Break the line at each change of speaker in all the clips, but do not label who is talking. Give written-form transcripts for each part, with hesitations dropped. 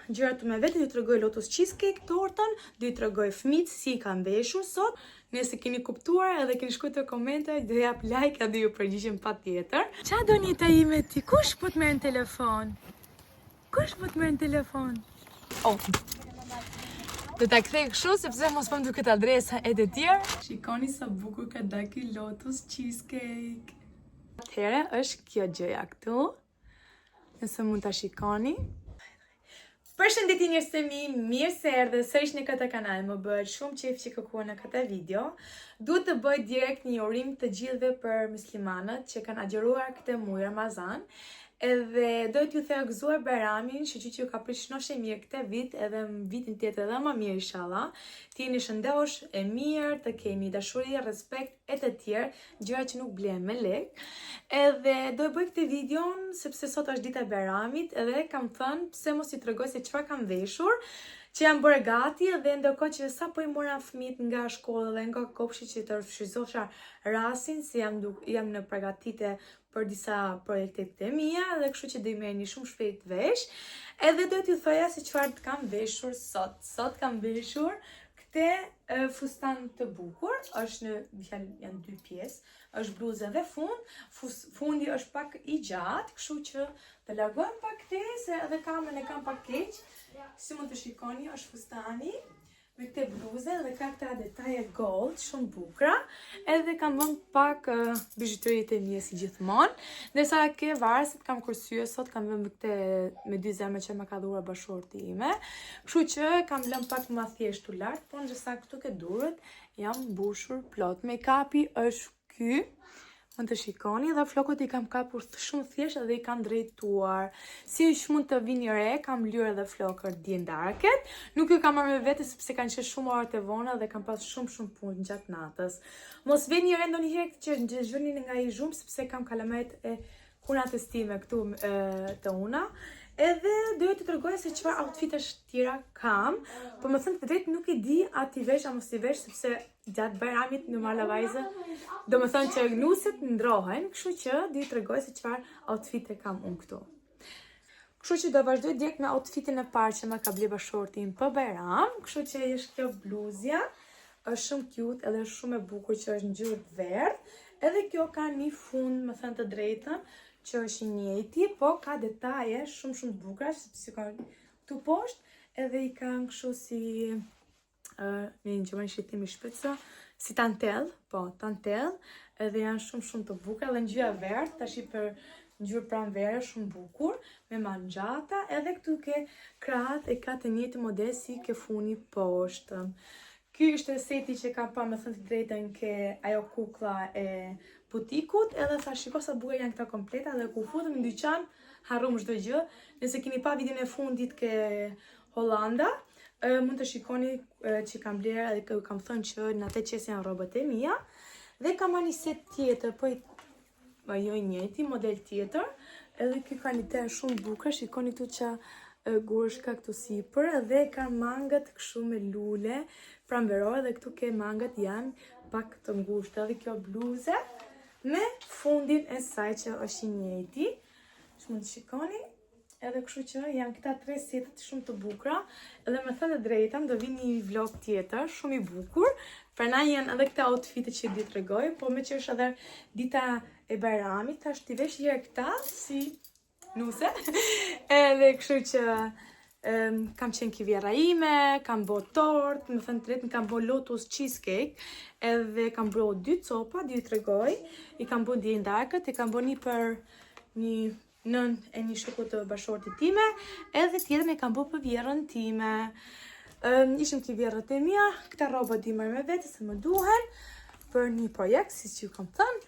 gjërat me vete, ju tregoj Lotus Cheesecake tortën, do ju tregoj fëmijët si i kanë veshur sot. Nëse keni kuptuar edhe keni shkruar në komente, do jap like edhe ju përgjigjem patjetër. Ç'a doni ta ime ti? Kush po të merr në telefon? Kush po të merr në telefon? Oh. Do ta kthej kështu sepse mos po më duket adresa e të tjerë. Shikoni sa bukur ka dalë ky Lotus Cheesecake. Atëherë është kjo gjëja këtu. Nëse mund ta shikoni. Përshëndetje njerëz të mi, mirë se erdhe sërish në këtë kanal, më bëhet shumë qejf që kërkuar në këtë video. Duhet të bëj direkt një urim të gjithëve për muslimanët që kanë agjëruar këtë muaj Ramazan. Edhe do t'ju thellëgëzuar Bajramin, që ju ka prish shnoshe mirë këtë vit, edhe vitin tjetër edhe më mirë inshallah. Të jeni shëndosh, e mirë, të keni dashuri, respekt e të tjerë, gjëra që nuk blehen me lekë. Edhe do e bëj këtë videon sepse sot është dita e Bajramit, edhe kam thënë pse mos ju tregoj se çfarë kam veshur, që jam bërë gati dhe ndërkohë që sa po i mora fëmijët nga shkolla dhe nga kopshi që të fshizosha rastin, si jam në përgatitje për disa projekte të mia dhe kështu që do i merrni shumë shpejt vesh. Edhe do t'ju thoja se çfarë kam veshur sot. Sot kam veshur këtë fustan të bukur, është janë dy pjesë, është bluzë dhe fund. Fundi është pak i gjatë, kështu që të largojmë pak këtë se edhe kamën e kam pak keq. Si mund të shikoni, është fustani me këtë bluzë dhe ka këta detaje gold, shumë bukra, edhe kam vënë pak bizhuteritë e mia si gjithmonë. Ndërsa ke varësit kam kursye sot, kam vënë me dy zemra që më ka dhuruar bashorti ime. Kështu që kam lënë pak më thjeshtu lart, por ndërsa këtu ke durët jam mbushur plot. Make-upi është ky. Mund të shikoni dhe flokët i kam kapur shumë thjesht dhe i kam drejtuar. Si që mund të vini re, kam lyer edhe flokët diendarket. Nuk ju kam marrë me vete sepse kanë qenë shumë orët e vona dhe kam pas shumë punë gjatë natës. Mos vini re ndonjëherë që zhveni nga i zhumë sepse kam kalamet e kunatës time këtu të una. Edhe doja të tregoj se çfarë outfitesh tjera kam, por më thënë të drejtë nuk i di a ti vesh a mos i vesh sepse gjatë Bajramit normala vajzë, do më thënë që gnuset ndrohen, kështu që do ju tregoj se çfarë outfite kam unë këtu. Kështu që do vazhdoj direkt me outfitin e parë që më ka bler bashorti im për Bajram, kështu që është kjo bluzja, është shumë cute edhe shumë e bukur që është ngjyrë verdh, edhe kjo ka një fund, më thënë të drejtën, që është i njëjti, po ka detaje shumë bukura, sepse ka këtu poshtë, edhe i kanë kështu si në një gjëmën shqitimi shpëtësa, si tantel, edhe janë shumë të bukura, dhe ngjyra verdh, tash i për ngjyrë pranvere shumë bukur, me mangjata, edhe këtu ke krahët e ka të njëjtin model si ke funi poshtë. Ky është seti që kam pa, me thënë të drejtën, ke ajo kuklla e butikut, edhe tha shiko sa bukur janë këta kompleta dhe ku futëm në dyqan, harrum çdo gjë. Nëse keni pa videon e fundit ke Hollanda, mund të shikoni që kam bler edhe kam thënë që në atë qesë janë rrobët e mia. Dhe kam marrë një set tjetër, po jo i njëjti, model tjetër, edhe ky ka një tenë shumë bukur, shikoni këtu që gurshka këtu sipër, edhe ka mangët kështu me lule pranverore dhe këtu ke mangët janë pak të ngushta, dhe kjo bluze me fundin e saj që është i njëjti, që mund të shikoni, edhe kështu që janë këta tre setet shumë të bukura, edhe me thënë të drejtën do vi një vlog tjetër, shumë i bukur, prandaj janë edhe këta outfite që di tregoj, po me që është edhe dita e Bajramit, tash t'i vesh herë këta si nuse, edhe kështu që kam qenë kivjera ime, kam bo tort, me thënë të drejtën kam bo Lotus Cheesecake, edhe kam bo 2 copa, di ju tregoj, i kam bo diendarkët, i kam bo një për një nën e një shoku të bashortit time, edhe tjetër i kam bo për vjerën time. Ishim kivjerët e mia, këta rroba di marr me vete se më duhen për një projekt, si që ju kam thënë,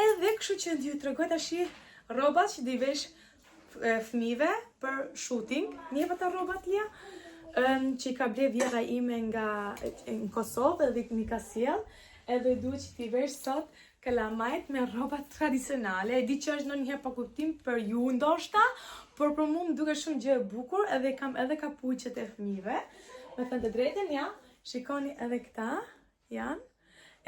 edhe kështu që di ju tregoj tash rrobat që di vesh fëmijëve për shooting, një për të rrobat lia, që i ka ble vjera ime nga në Kosovë edhe një ka sjell, edhe duhet që t'i vesh sot kalamajt me rrobat tradicionale. E di që është ndonjëherë pa kuptim për ju ndoshta, por për mua më duket shumë gjë e bukur, edhe kam edhe kapuçet e fëmijëve. Me thënë të drejtën, ja, shikoni edhe këta janë,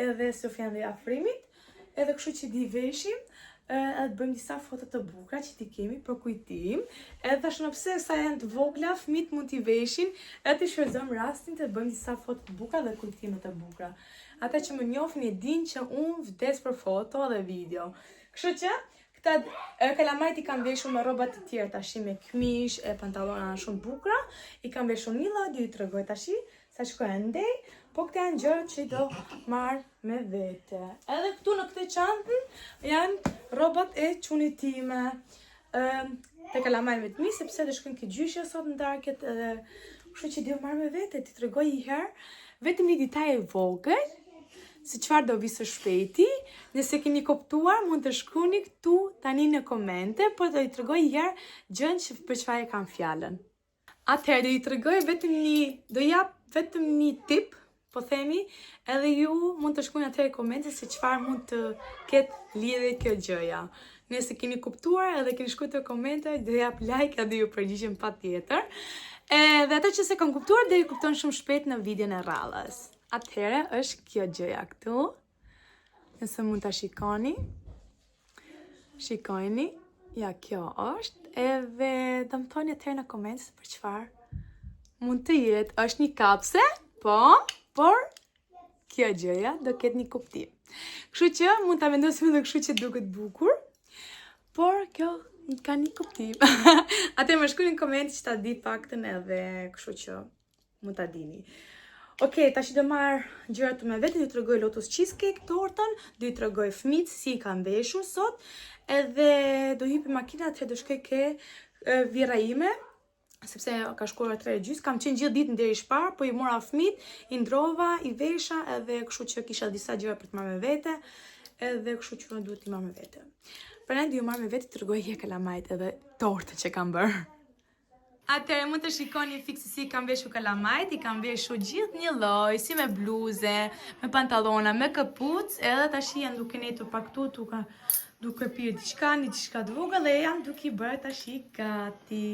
edhe Sofian dhe Afrimit, edhe kështu që di veshim. edhe të bëjmë disa foto të bukura që ti kemi për kujtim. Edhe tash nëse sa janë të vogla, fëmijët mund t'i veshin, edhe të shfrytëzojmë rastin të bëjmë disa foto të bukura dhe kujtime të bukura. Ata që më njohin e dinë që unë vdes për foto dhe video. Kështu që këta kalamajt i kam veshur me rroba të tjera tash, me këmish e pantallona shumë bukura. I kam veshur një lloj, do ju tregoj tash sa shkoj ndej, po këto janë gjërat që do marr me vete. Edhe këtu në këtë çantën janë rrobat e çunit time. Te kalamajve të mi, sepse do shkojnë këtë gjyshje sot në darket, edhe kështu që do marr me vete, ti tregoj një herë vetëm një detaj e vogël. Se çfarë do vi së shpejti, nëse keni kuptuar mund të shkruani këtu tani në komente, por do i tregoj një herë gjën që për çfarë kam fjalën. Atëherë do i tregoj do jap vetëm një tip, po themi, edhe ju mund të shkruani atëherë në komente se çfarë mund të ketë lidhje kjo gjëja. Nëse keni kuptuar edhe keni shkruar në komente, do jap like edhe ju përgjigjem patjetër. Dhe ata që se kanë kuptuar do ju kuptojnë shumë shpejt në videon e radhës. Atëherë është kjo gjëja këtu, nëse mund të shikoni, ja kjo është, edhe do më thoni atëherë në komente se për çfarë mund të jetë. Është një kapse, po, por kjo gjëja do ketë një kuptim. Kështu që mund ta vendosim edhe kështu që duket bukur, por kjo ka një kuptim. Atëherë më shkruani në komente që ta di paktën edhe kështu që mund ta dini. Okej, tash do marr gjërat me vete, do t'ju tregoj Lotus Cheesecake tortën, do t'ju tregoj fëmijët si i kanë veshur sot, edhe do hipi makina, atëherë do shkoj ke vira ime, sepse ka shkuar 3:30, kam qenë gjithë ditën deri shpar, po i mora fëmijët, i ndrova, i vesha, edhe kështu që kisha disa gjëra për të marrë me vete, edhe kështu që duhet t'i marr me vete. Prandaj do ju marr me vete, tregoj një kalamajt edhe tortën që kam bërë. Atëherë mund të shikoni fiksi si kam veshur kalamajt, i kam veshur gjithë një lloj, si me bluze, me pantallona, me këpucë, edhe tash janë duke netur pak këtu, duke pirë diçka të vogël dhe jam duke I bërë tash gati.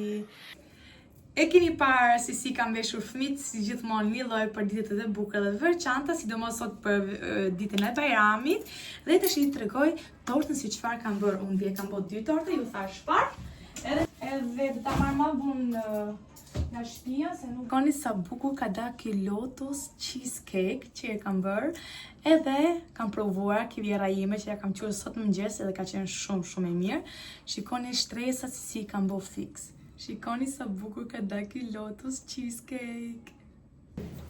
E keni parë si kam veshur fëmijët, si gjithmonë një lloj për ditët e bukura dhe të veçanta, sidomos sot për ditën e Bajramit, dhe tash I tregoj tortën si çfarë kam bërë. Unë dje kam bërë 2 torte, ju thash çfarë. Edhe do ta marr më vonë nga shtëpia, se nuk koni sa bukur ka dalë ky Lotus Cheesecake që e kam bërë. Edhe kam provuar ky vjera ime që ja kam qurë sot mëngjes edhe ka qenë shumë e mirë. Shikoni shtresat si kam bërë fix. Shikoni sa bukur ka dalë ky Lotus Cheesecake.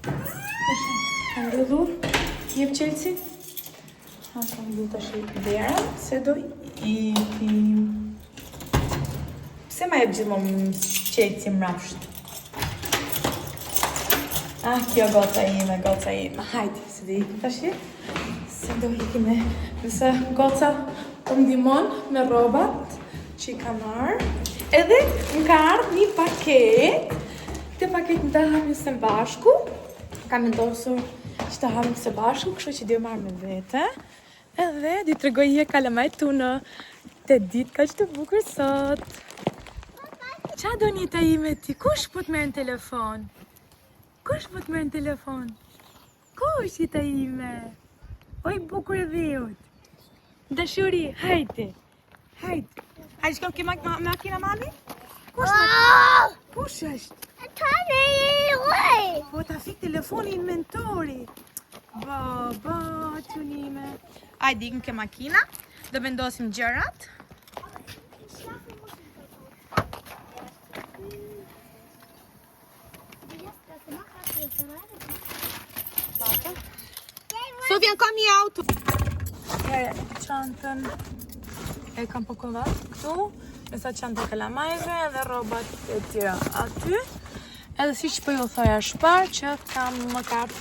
Kam rëdhur, jep Chelsea. Kam du të shikë vera, se do ikim. Pse ma jep gjithmonë Chelsea mrapsht? Kjo goca ime. Hajde, se do ikim tash. Se do ikim me nëse goca të ndihmon me rrobat që I kam marrë. Edhe më ka ardhur një paket. Këtë paket më ta hapim së bashku. Kam vendosur që ta hapim së bashku, kështu që do marr me vete. Edhe do t'tregoj një kalamajt tu në të ditë kaq të bukur sot. Qa do një të ime ti? Kush po t'merr në telefon? Kush I të ime? Oj, bukur e dhejut. Dashuri, hajde. Hajde, shkom ke makina mami? Kush është? Po ta fik telefonin mentori. Baba, qunime. Hajde, ikim ke makina. Do vendosim gjërat. Sofia, kom I auto. Çantën e kam pakuar këtu, me sa çantë kalamajve dhe rrobat e tjera aty. Edhe siç po ju thoja shpar që kam më kart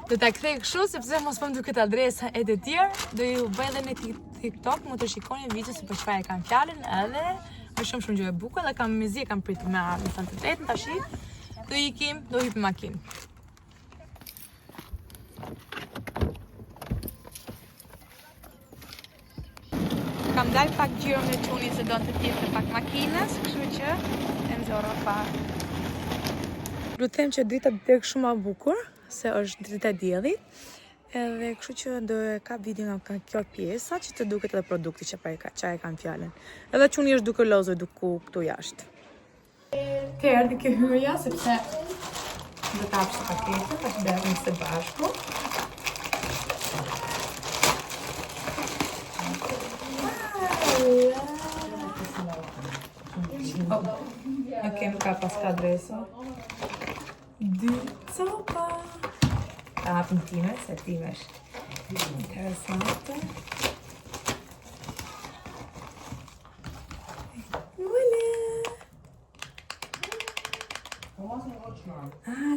Do ta kthej kështu sepse mos po më duket adresa e të tjerë, do ju bëj edhe në TikTok, mund të shikoni video se për çfarë kam fjalën, edhe është shumë gjë e bukur dhe kam mezi, kam pritur me ardhmë të tretë tash. Do hypim makinë. Kam dalë pak gjiro me çunit se do të tjetë pak makinës, kështu që e nxorra pak. Du të them që drita tek shumë ma bukur, se është drita diellit. Edhe kështu që do e kap video nga kjo pjesa që të duket edhe produkti që e kam fjalën. Edhe çuni është duke lozur duku këtu jashtë. Të erdhi kjo hyrja sepse do të hapsh paketet, tash bëhen së bashku. Ok, nuk ka pas ka adreso. 2 copa. Ta hapim time, se time është interesante.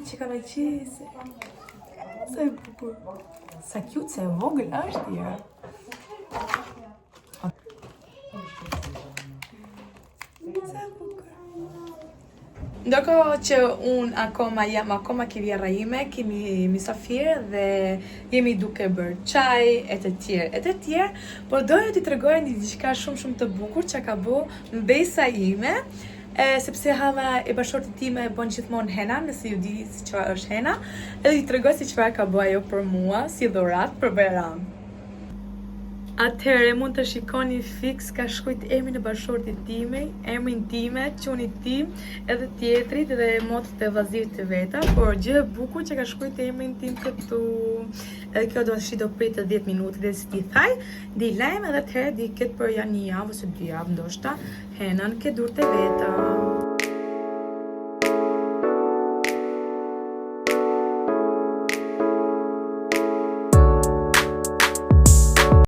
Që ka me qese. Sa e bukur. Sa cute, se e vogël është ja. Sa bukur. Ndërkohë që unë akoma ke vjera ime, kemi misafir dhe jemi duke bërë çaj e të tjerë, por doja t'i tregoj një diçka shumë të bukur që ka bu mbesa ime, sepse hama e bashkëshortit time bën gjithmonë hena, nëse ju di si çfarë është hena, edhe i tregoj si çfarë ka bë ajo për mua si dhuratë për Bajram. Atëherë mund të shikoni fix ka shkruajt emrin e bashkëshortit time, emrin time, çunit tim, edhe tjetrit dhe motët e vllazirit të veta, por gjë e bukur që ka shkruajt emrin tim këtu. Edhe kjo do pritet 10 minuta dhe si ti thaj, di lajm edhe atëherë di këtë për janë 1 javë ose 2 javë ndoshta, henën ke dur të veta.